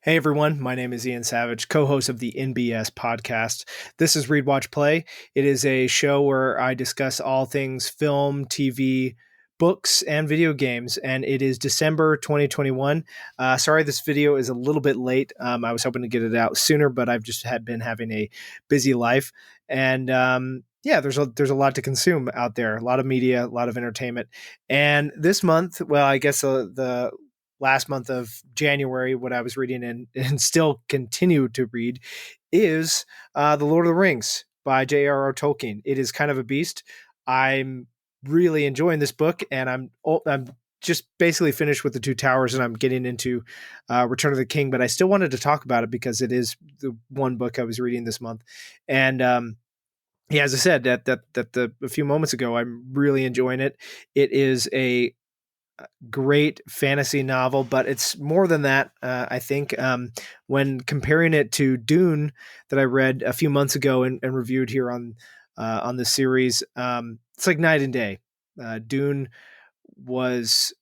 Hey everyone, my name is Ian Savage, co-host of the NBS podcast. This is Read, Watch, Play. It is a show where I discuss all things film, TV, books, and video games, and it is December 2021. Sorry this video is a little bit late. I was hoping to get it out sooner, but I've just been having a busy life, and yeah, there's a lot to consume out there, a lot of media, a lot of entertainment. And this month, well, I guess the last month of January, what I was reading and still continue to read is The Lord of the Rings by J.R.R. Tolkien. It is kind of a beast. I'm really enjoying this book, and I'm just basically finished with the Two Towers, and I'm getting into Return of the King. But I still wanted to talk about it because it is the one book I was reading this month, and yeah, as I said a few moments ago, I'm really enjoying it. It is a great fantasy novel, but it's more than that. I think when comparing it to Dune that I read a few months ago and reviewed here on the series, it's like night and day. Dune was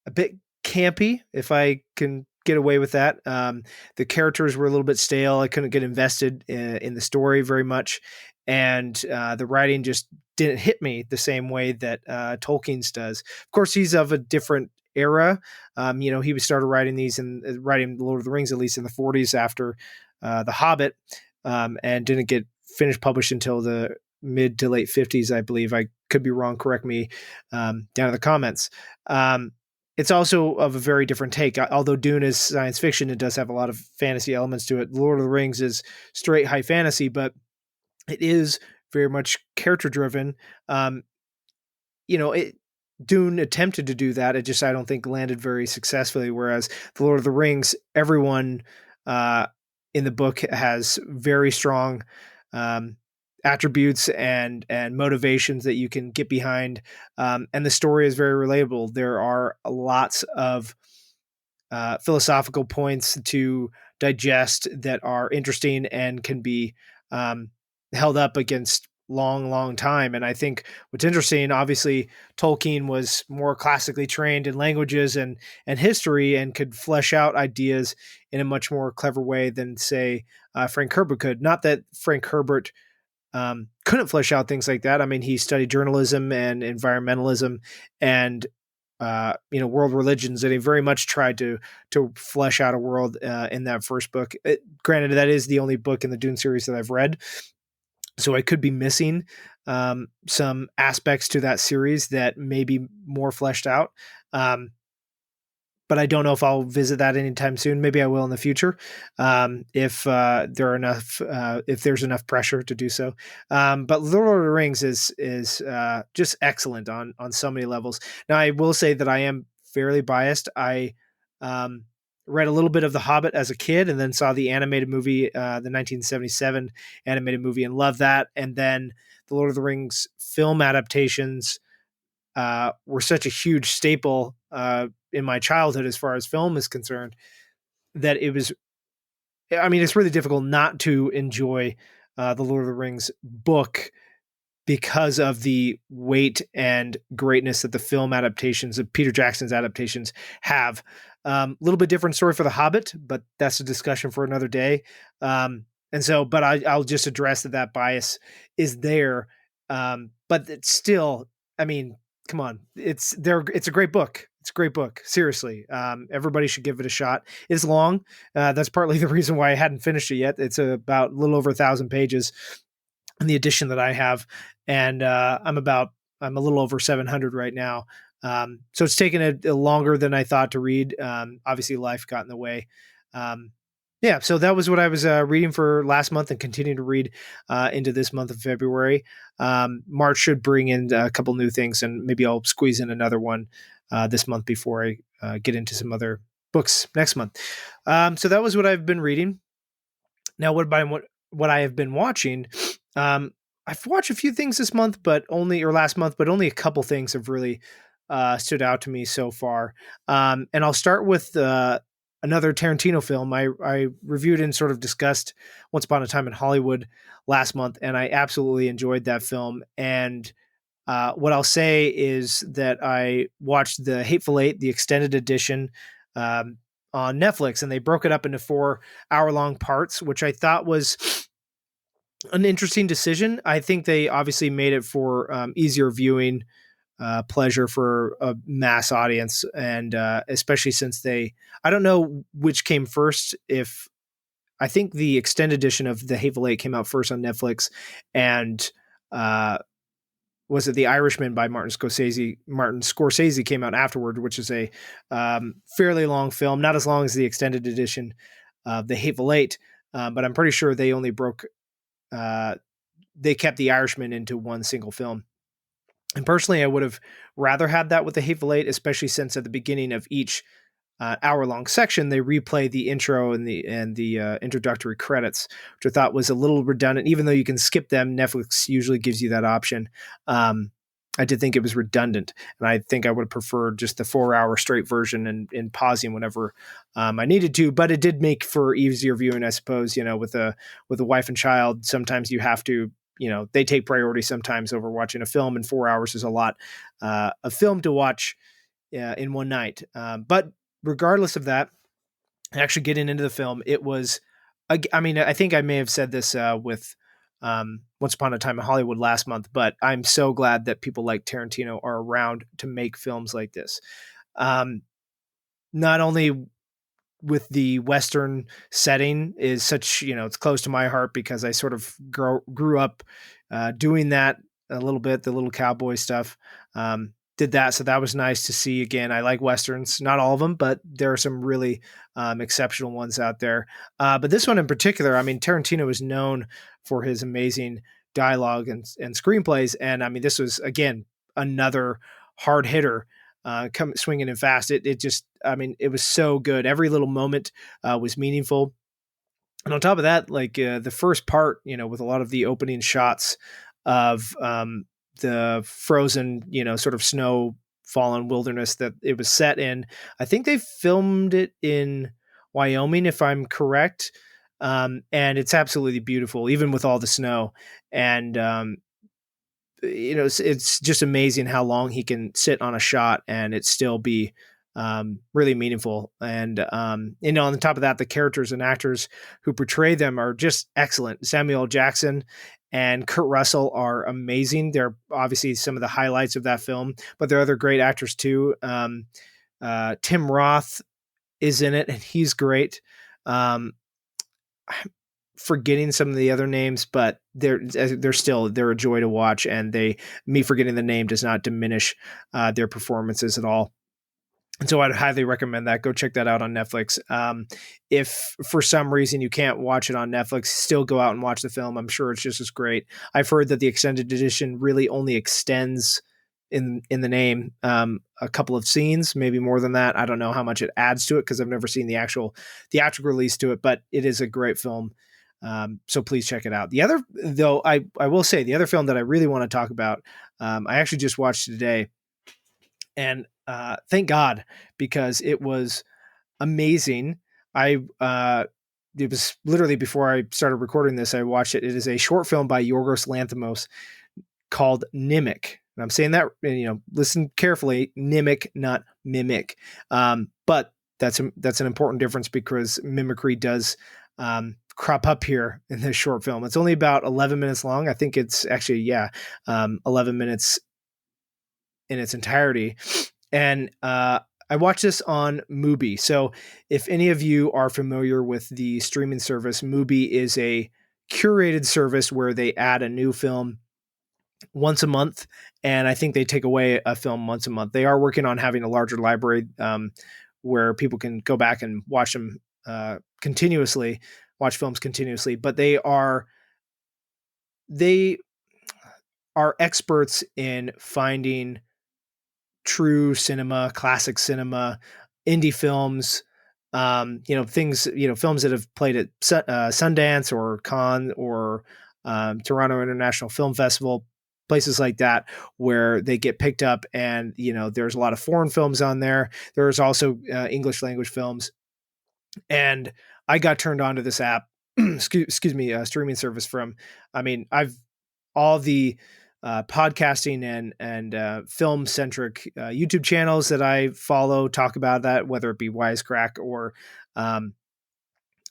a bit campy, if I can get away with that. The characters were a little bit stale. I couldn't get invested in the story very much, and the writing just didn't hit me the same way that Tolkien's does. Of course, he's of a different era. He started writing these and writing Lord of the Rings at least in the 40s after The Hobbit, and didn't get finished published until the mid to late 50s, I believe. I could be wrong. Correct me down in the comments. It's also of a very different take. Although Dune is science fiction, it does have a lot of fantasy elements to it. Lord of the Rings is straight high fantasy, but it is very much character driven. Dune attempted to do that. It just, I don't think, landed very successfully. Whereas the Lord of the Rings, everyone in the book has very strong attributes and motivations that you can get behind, and the story is very relatable. There are lots of philosophical points to digest that are interesting and can be held up against long time. And I think what's interesting, obviously Tolkien was more classically trained in languages and history and could flesh out ideas in a much more clever way than, say, Frank Herbert could. Not that Frank Herbert couldn't flesh out things like that. I mean, he studied journalism and environmentalism and world religions, and he very much tried to flesh out a world in that first book. Granted, that is the only book in the Dune series that I've read, so I could be missing some aspects to that series that may be more fleshed out. But I don't know if I'll visit that anytime soon. Maybe I will in the future, if if there's enough pressure to do so. But Lord of the Rings is just excellent on so many levels. Now, I will say that I am fairly biased. I read a little bit of The Hobbit as a kid, and then saw the animated movie, the 1977 animated movie, and loved that. And then the Lord of the Rings film adaptations were such a huge staple in my childhood as far as film is concerned, that it's really difficult not to enjoy the Lord of the Rings book because of the weight and greatness that the film adaptations of Peter Jackson's adaptations have. A little bit different story for The Hobbit, but that's a discussion for another day. But I'll just address that bias is there. But it's still, I mean, come on, it's a great book. It's a great book. Seriously. Everybody should give it a shot. It's long. That's partly the reason why I hadn't finished it yet. It's about a little over 1,000 pages in the edition that I have. And I'm a little over 700 right now. So it's taken a longer than I thought to read. Obviously life got in the way. Yeah, so that was what I was reading for last month and continue to read into this month of February. March should bring in a couple new things, and maybe I'll squeeze in another one this month before I get into some other books next month. So that was what I've been reading. Now, what I have been watching, I've watched a few things this month, last month, but only a couple things have really stood out to me so far. And I'll start with another Tarantino film. I reviewed and sort of discussed Once Upon a Time in Hollywood last month, and I absolutely enjoyed that film. And what I'll say is that I watched the Hateful Eight, the extended edition, on Netflix, and they broke it up into 4-hour-long parts, which I thought was an interesting decision. I think they obviously made it for easier viewing pleasure for a mass audience, and especially since I don't know which came first. If I think the extended edition of The Hateful Eight came out first on Netflix, and uh, was it The Irishman by Martin Scorsese? Martin Scorsese came out afterward, which is a fairly long film, not as long as the extended edition of The Hateful Eight, but I'm pretty sure they only they kept The Irishman into one single film. And personally, I would have rather had that with The Hateful Eight, especially since at the beginning of each hour-long section, they replay the intro and the introductory credits, which I thought was a little redundant. Even though you can skip them, Netflix usually gives you that option. I did think it was redundant, and I think I would have preferred just the 4-hour straight version and pausing whenever I needed to. But it did make for easier viewing, I suppose. With a wife and child, sometimes you have to. They take priority sometimes over watching a film, and 4 hours is a lot of film to watch in one night. But regardless of that, actually getting into the film, it was, I mean, I think I may have said this with Once Upon a Time in Hollywood last month, but I'm so glad that people like Tarantino are around to make films like this. Not only with the Western setting is such, it's close to my heart because I sort of grew up doing that a little bit, the little cowboy stuff. Did that. So that was nice to see again. I like Westerns, not all of them, but there are some really exceptional ones out there. But this one in particular, I mean, Tarantino is known for his amazing dialogue and screenplays. And I mean, this was, again, another hard hitter swinging in fast. It just, I mean, it was so good. Every little moment was meaningful. And on top of that, like the first part, with a lot of the opening shots of the frozen, sort of snow fallen wilderness that it was set in. I think they filmed it in Wyoming, if I'm correct. And it's absolutely beautiful, even with all the snow. And, it's just amazing how long he can sit on a shot and it still be really meaningful. And, on the top of that, the characters and actors who portray them are just excellent. Samuel L. Jackson and Kurt Russell are amazing. They're obviously some of the highlights of that film, but there are other great actors too. Tim Roth is in it and he's great. I'm forgetting some of the other names, but they're a joy to watch, and me forgetting the name does not diminish their performances at all. And so I'd highly recommend that. Go check that out on Netflix. If for some reason you can't watch it on Netflix, still go out and watch the film. I'm sure it's just as great. I've heard that the extended edition really only extends in the name a couple of scenes, maybe more than that. I don't know how much it adds to it because I've never seen the actual theatrical release to it, but it is a great film. So please check it out. The other, though, I will say the other film that I really want to talk about, I actually just watched today, and thank God, because it was amazing. It was literally before I started recording this, I watched it. It is a short film by Yorgos Lanthimos called Nimic. And I'm saying that, listen carefully, Nimic, not mimic. But that's an important difference because mimicry does crop up here in this short film. It's only about 11 minutes long. I think it's actually, 11 minutes in its entirety. And I watched this on MUBI. So if any of you are familiar with the streaming service, MUBI is a curated service where they add a new film once a month, and I think they take away a film once a month. They are working on having a larger library where people can go back and watch them continuously, watch films continuously, but they are experts in finding true cinema, classic cinema, indie films, things, films that have played at Sundance or Cannes or Toronto International Film Festival, places like that, where they get picked up. And, there's a lot of foreign films on there. There's also English language films. And I got turned on to this app, streaming service all the podcasting and film centric YouTube channels that I follow talk about that, whether it be Wisecrack um,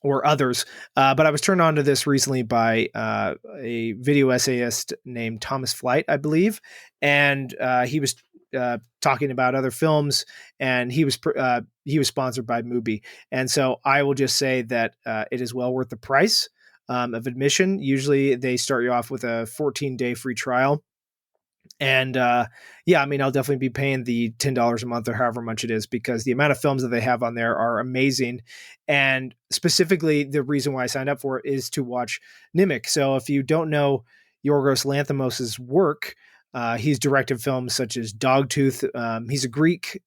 or others. But I was turned on to this recently by a video essayist named Thomas Flight, I believe, and he was talking about other films, and he was sponsored by MUBI, and so I will just say that it is well worth the price of admission. Usually, they start you off with a 14-day free trial. And yeah, I mean, I'll definitely be paying the $10 a month or however much it is, because the amount of films that they have on there are amazing. And specifically, the reason why I signed up for it is to watch Nimic. So if you don't know Yorgos Lanthimos' work, he's directed films such as Dogtooth. He's a Greek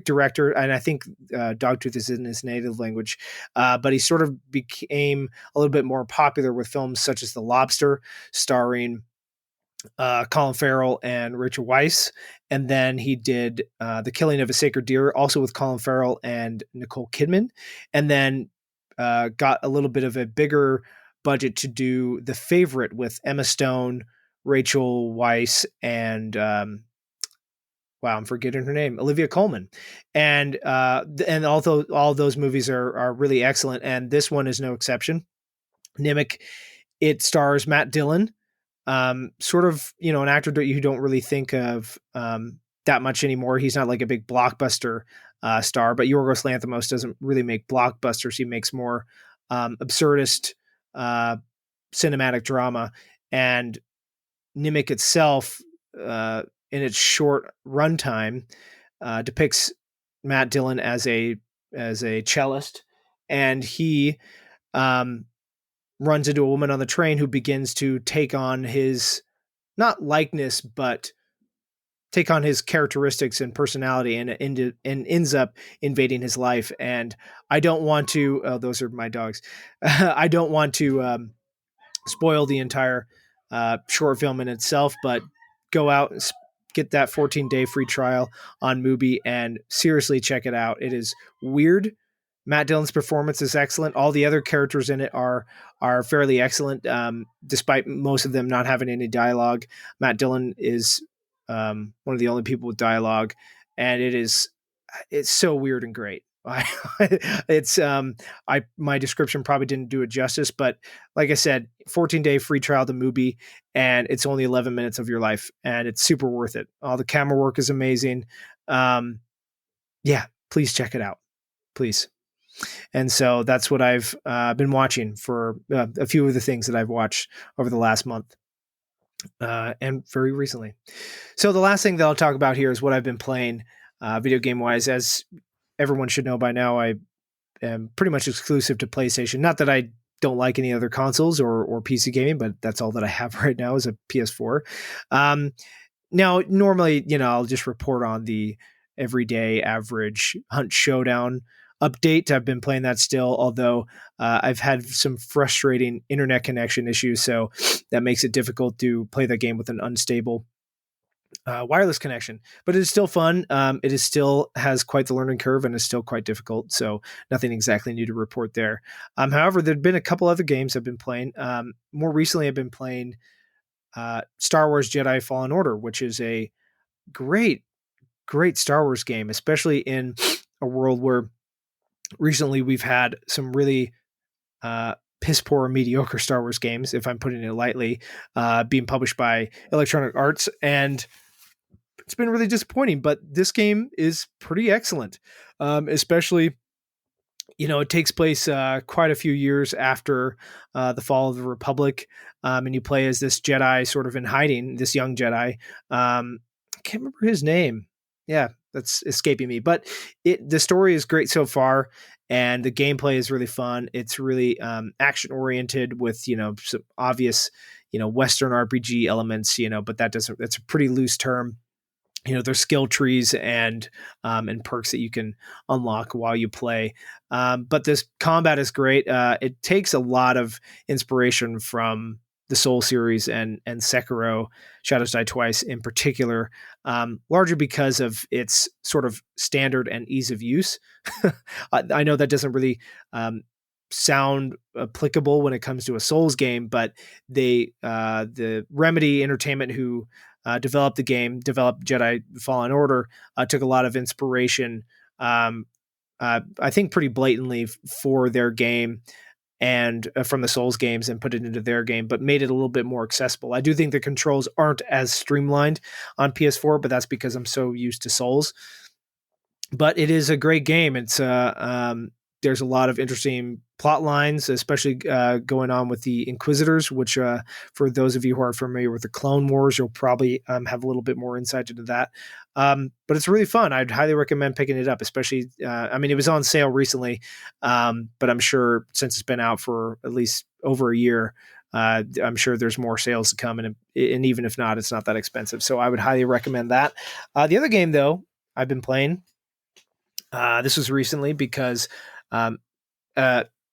director, and I think Dogtooth is in his native language, but he sort of became a little bit more popular with films such as The Lobster, starring Colin Farrell and Rachel Weisz. And then he did The Killing of a Sacred Deer, also with Colin Farrell and Nicole Kidman. And then got a little bit of a bigger budget to do The Favorite with Emma Stone, Rachel Weisz, and wow, I'm forgetting her name, Olivia Colman. And although all those movies are really excellent, and this one is no exception. Nimic, it stars Matt Dillon, sort of, an actor that you don't really think of that much anymore. He's not like a big blockbuster star, but Yorgos Lanthimos doesn't really make blockbusters. He makes more absurdist cinematic drama. And Nimic itself, in its short runtime, depicts Matt Dillon as a cellist, and he runs into a woman on the train who begins to take on his, not likeness, but take on his characteristics and personality, and ends up invading his life. And I don't want to, oh, those are my dogs. I don't want to spoil the entire short film in itself, but go out and get that 14-day free trial on MUBI and seriously check it out. It is weird. Matt Dillon's performance is excellent. All the other characters in it are fairly excellent, despite most of them not having any dialogue. Matt Dillon is one of the only people with dialogue, and it's so weird and great. It's my description probably didn't do it justice, but like I said, 14-day free trial to MUBI, and it's only 11 minutes of your life, and it's super worth it. All the camera work is amazing. Yeah, please check it out, please. And so that's what I've been watching for a few of the things that I've watched over the last month and very recently. So the last thing that I'll talk about here is what I've been playing video game wise. As everyone should know by now, I am pretty much exclusive to PlayStation. Not that I don't like any other consoles or PC gaming, but that's all that I have right now is a PS4. Now, normally, I'll just report on the everyday average Hunt Showdown update. I've been playing that still, although I've had some frustrating internet connection issues, so that makes it difficult to play the game with an unstable wireless connection. But it is still fun. It is still has quite the learning curve and is still quite difficult, so nothing exactly new to report there. However, there have been a couple other games I've been playing. More recently, I've been playing Star Wars Jedi Fallen Order, which is a great Star Wars game, especially in a world where recently we've had some really piss poor mediocre Star Wars games, if I'm putting it lightly, being published by Electronic Arts, and it's been really disappointing. But this game is pretty excellent, especially it takes place quite a few years after the fall of the Republic, and you play as this Jedi sort of in hiding, this young Jedi. I can't remember his name. Yeah, that's escaping me. But the story is great so far, and the gameplay is really fun. It's really action oriented with some obvious Western RPG elements. But that's a pretty loose term. There's skill trees and perks that you can unlock while you play. But this combat is great. It takes a lot of inspiration from the Soul series and Sekiro, Shadows Die Twice in particular, largely because of its sort of standard and ease of use. I know that doesn't really sound applicable when it comes to a Souls game, but the Remedy Entertainment, who developed the game, developed Jedi Fallen Order, took a lot of inspiration, I think pretty blatantly for their game and from the Souls games, and put it into their game, but made it a little bit more accessible. I do think the controls aren't as streamlined on PS4, but that's because I'm so used to Souls. But it is a great game. It's there's a lot of interesting plot lines, especially going on with the Inquisitors, which for those of you who are familiar with the Clone Wars, you'll probably have a little bit more insight into that. But it's really fun. I'd highly recommend picking it up, especially, I mean, it was on sale recently, but I'm sure since it's been out for at least over a year, I'm sure there's more sales to come, and even if not, it's not that expensive. So I would highly recommend that. The other game, though, I've been playing, this was recently because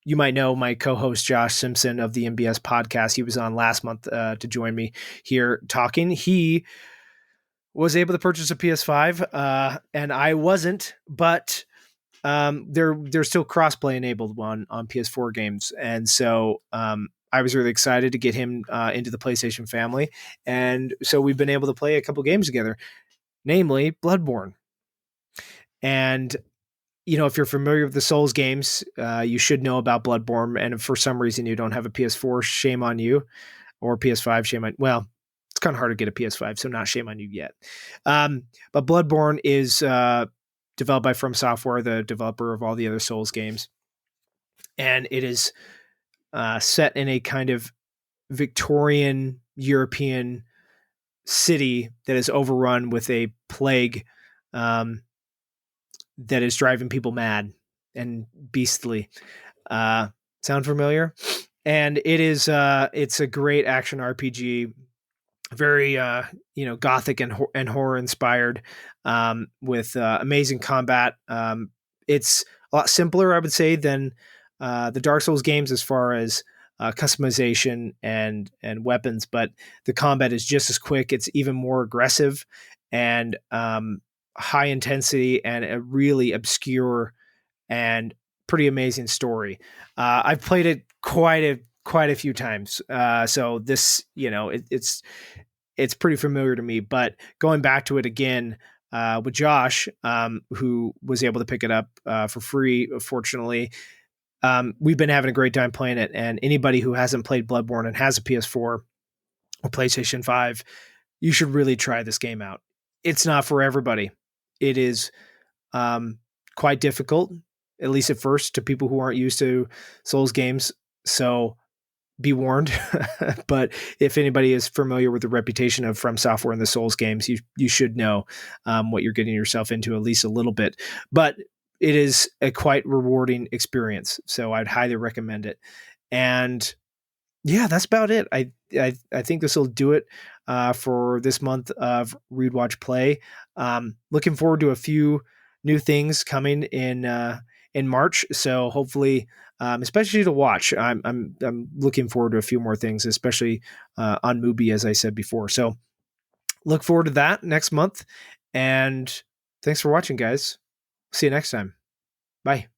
you might know my co-host Josh Simpson of the MBS podcast. He was on last month to join me here talking. He was able to purchase a PS5, and I wasn't, but they're still crossplay enabled on PS4 games, and so I was really excited to get him into the PlayStation family, and so we've been able to play a couple games together, namely Bloodborne. And if you're familiar with the Souls games, you should know about Bloodborne. And if for some reason you don't have a PS4, shame on you, or PS5, shame on. Well, it's kind of hard to get a PS5, so not shame on you yet. But Bloodborne is developed by FromSoftware, the developer of all the other Souls games, and it is set in a kind of Victorian European city that is overrun with a plague that is driving people mad and beastly. Sound familiar? And it is it's a great action RPG, very gothic and horror inspired, with amazing combat. It's a lot simpler, I would say, than the Dark Souls games as far as customization and weapons, but the combat is just as quick. It's even more aggressive and high intensity, and a really obscure and pretty amazing story. I've played it quite a few times, so this it's pretty familiar to me. But going back to it again with Josh, who was able to pick it up for free, fortunately. We've been having a great time playing it, and anybody who hasn't played Bloodborne and has a PS4 or PlayStation 5, you should really try this game out. It's not for everybody. It is quite difficult, at least at first, to people who aren't used to Souls games. So be warned. But if anybody is familiar with the reputation of FromSoftware in the Souls games, you should know what you're getting yourself into, at least a little bit. But it is a quite rewarding experience, so I'd highly recommend it. And yeah, that's about it. I think this will do it for this month of Read, Watch, Play. Looking forward to a few new things coming in March. So hopefully, especially to watch, I'm looking forward to a few more things, especially on MUBI, as I said before. So look forward to that next month. And thanks for watching, guys. See you next time. Bye.